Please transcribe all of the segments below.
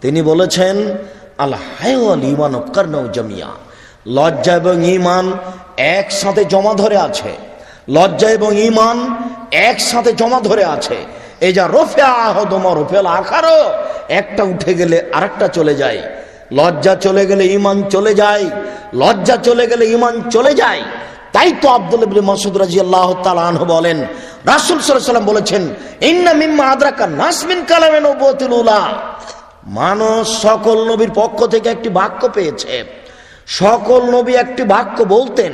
তিনি বলেছেন আল হায়া ওয়াল ঈমান কারনাউ জামিয়া, লজ্জা এবং ঈমান একসাথে জমা ধরে আছে। লজ্জা এবং ঈমান একসাথে জমা ধরে আছে। এই যা রফিয়া আহাদুমা রফিয়াল আখারও, একটা উঠে গেলে আরেকটা চলে যায়। লজ্জা চলে গেলে ঈমান চলে যায়, লজ্জা চলে গেলে ঈমান চলে যায়। তাই তো আব্দুল্লাহ ইবনে মাসউদ রাদিয়াল্লাহু তাআলা আনহু বলেন, রাসূল সাল্লাল্লাহু আলাইহি ওয়াসাল্লাম বলেছেন, ইন্না মিম্মা আদরাকা নাস মিন কালামিন নবুওয়াতিল উলা, মানুষ সকল নবীর পক্ষ থেকে একটি বাক্য পেয়েছে। সকল নবী একটি বাক্য বলতেন।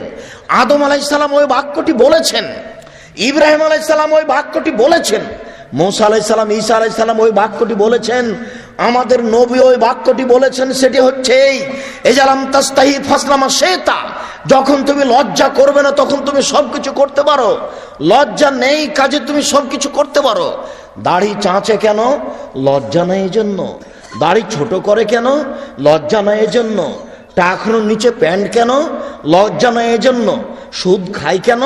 আদম আলাইহিস সালাম ওই বাক্যটি বলেছেন, ইব্রাহিম আলাইহিস সালাম ওই বাক্যটি বলেছেন, মূসা আলাইহিস সালাম, ঈসা আলাইহিস সালাম ওই বাক্যটি বলেছেন, আমাদের নবী ওই বাক্যটি বলেছেন। সেটি হচ্ছে এই এজালাম তাস্তাহি ফাসলামা শেতা, যখন তুমি লজ্জা করবে না তখন তুমি সবকিছু করতে পারো। লজ্জা নেই কাজে তুমি সবকিছু করতে পারো। দাড়ি চাঁচে কেন? লজ্জা নেই এজন্য। দাড়ি ছোট করে কেন? লজ্জা নেই এজন্য। টাকনুর নিচে প্যান্ট কেন? লজ্জা নেই এজন্য। সুদ খায় কেন?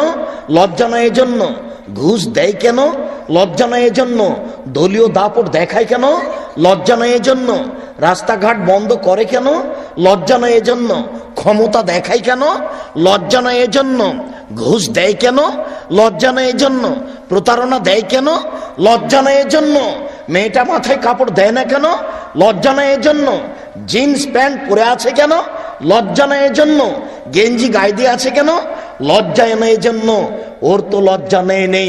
লজ্জা নেই এজন্য। ঘুষ দেয় কেন? লজ্জা নেই এজন্য। দলীয় দাপট দেখায় কেন? লজ্জা নেই এজন্য। রাস্তাঘাট বন্ধ করে কেন? লজ্জা নেই এজন্য। ক্ষমতা দেখায় কেন? লজ্জা নেই এজন্য। ঘুষ দেয় কেন? লজ্জা নেই এজন্য। প্রতারণা দেয় কেন? লজ্জা নেই এজন্য। মেয়েটা মাথায় কাপড় দেয় না কেন? লজ্জা নেই এজন্য। জিন্স প্যান্ট পরে আছে কেন? লজ্জা নেই এজন্য। গেঞ্জি গায়ে দিয়ে আছে কেন? লজ্জা নেই এজন্য। ওর তো লজ্জা নেই।